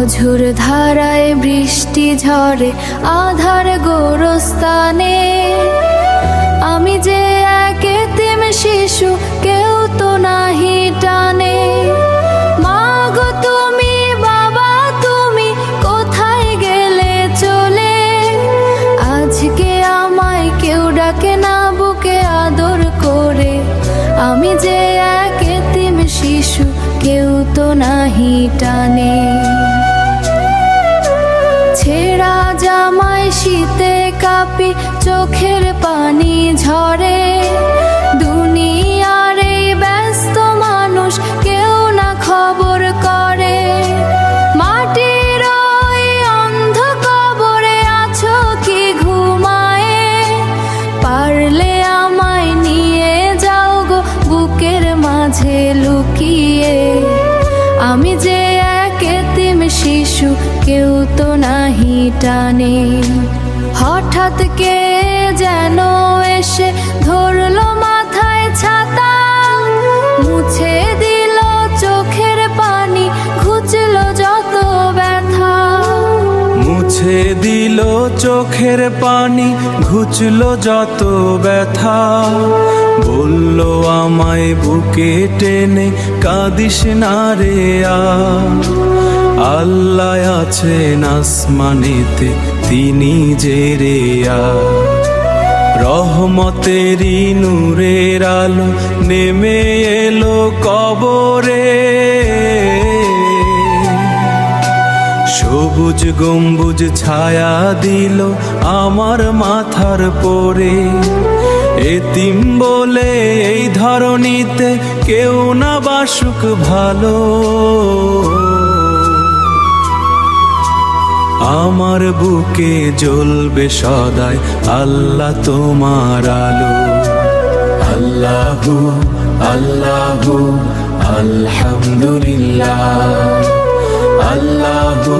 অঝোর ধারায় বৃষ্টি ঝরে আধার গোরস্থানে, আমি যে এক এতিম শিশু, কেউ তো নাহি টানে। মা গো তুমি, বাবা তুমি, কোথায় গেলে চলে? আজকে আমায় কেউ ডাকে না বুকে আদর করে, আমি যে এক এতিম শিশু, কেউ তো নাহি টানে। ছেঁড়া জামায় শীতে কাঁপি, চোখের পানি ঝরে, দুনিয়ার এই ব্যস্ত মানুষ কেউ না খবর করে। মাটির ওই অন্ধ কবরে আছো কি ঘুমায়ে? পারলে আমায় নিয়ে যাও গো বুকের মাঝে লুকিয়ে, আমি যে এক এতিম শিশু, কেউ তো নাহি টানে। হঠাৎ কে যেন এসে ধরলো মাথায় ছাতা, মুছে দিল চোখের পানি, ঘুচলো যত ব্যথা। মুছে দিল চোখের পানি, ঘুচলো যত ব্যথা। বলল আমায় বুকে টেনে, কাঁদিস না রে আর। আল্লাহ আছেন আসমানেতে, তিনি যে রে আর। রহমতেরই নূরের আলো নেমে এলো কবরে, সবুজ গম্বুজ ছায়া দিল আমার মাথার পরে। এতিম বলে এই ধরণীতে কেউ না বাসুক ভালো, আমার বুকে জ্বলবে সদাই আল্লাহ তোমার আলো। আল্লাহু আল্লাহু আলহামদুলিল্লাহ, আল্লাহু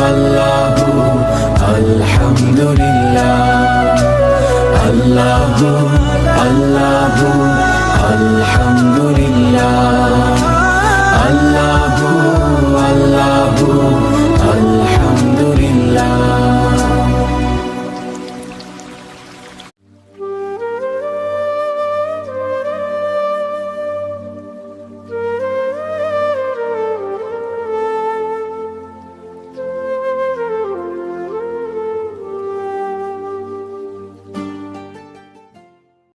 আল্লাহু আলহামদুলিল্লাহ, আল্লাহু আল্লাহু আলহামদুলিল্লাহ।